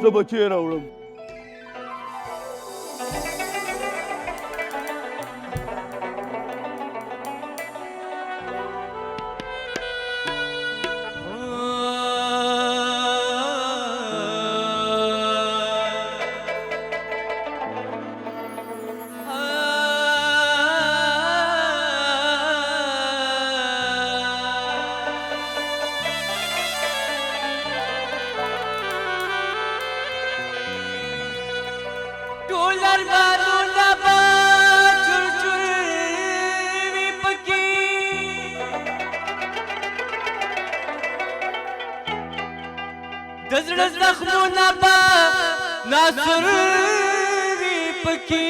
زه بچی راوړم. دزړه زخمونه به ناصر وي پکې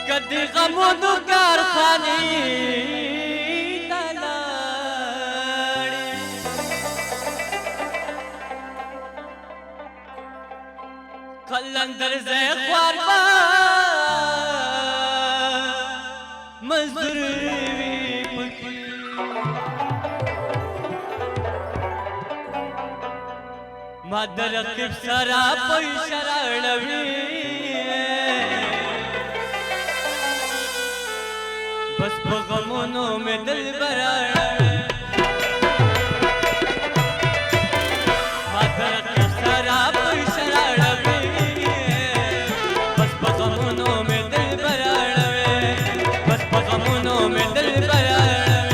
کدی غمونو کارخانې ته لاړې قلندر زه خوار به مزدور وي پکې ما د رقیب سره په اشاره اړوي بس په غمونو مې دلبر اړوي ما د رقیب سره په اشاره اړوي بس په غمونو مې دلبر اړوي بس په غمونو مې دلبر اړوي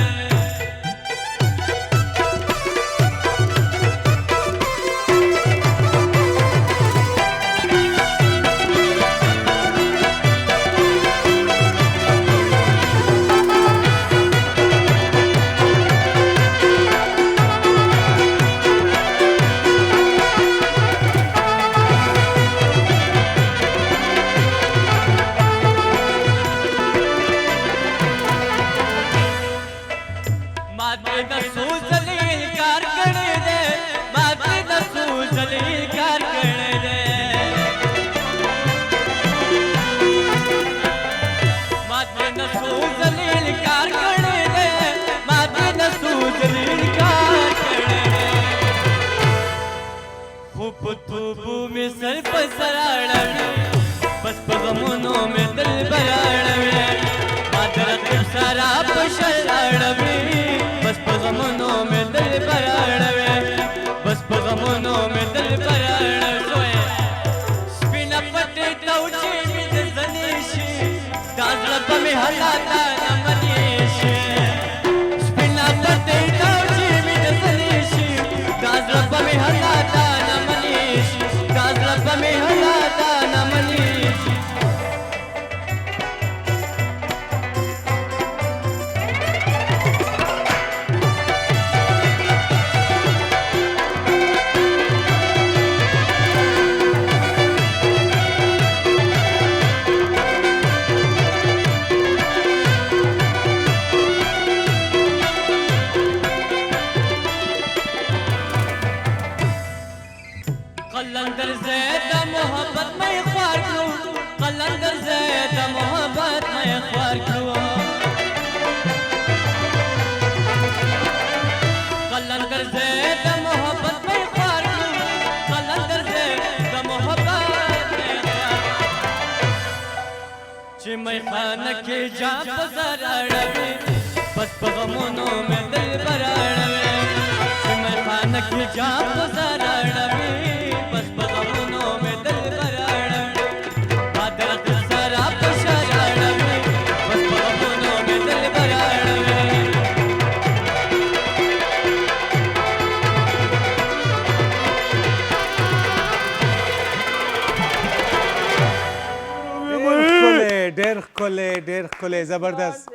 سر په سر اړوي بس په غمونو مې دلبر اړوي ما د رقیب سره په شر اړوي بس په غمونو مې دلبر اړوي بس په غمونو مې دلبر اړوي سپینه پټې توچې مې د زنې شي دا زړه به مې حالاته نه منې شي سپینه پټې توچې مې د زنې شي دا زړه به مې حالاته نه منې شي په مې حالاته نه منې شي قلندر زید محبت میں خوار کړو قلندر زید محبت میں خوار کړو قلندر زید محبت میں خوار کړو قلندر زید محبت میں چې مې خانه کې جا پزر اړوي بس په غمونو مې دلبر اړوي چې مې خانه کې جا پزر اړوي بس په غمونو مې دلبر اړوي ما د رقیب سره په شر اړوي بس په غمونو مې دلبر اړوي ډېر ښکلی زبردست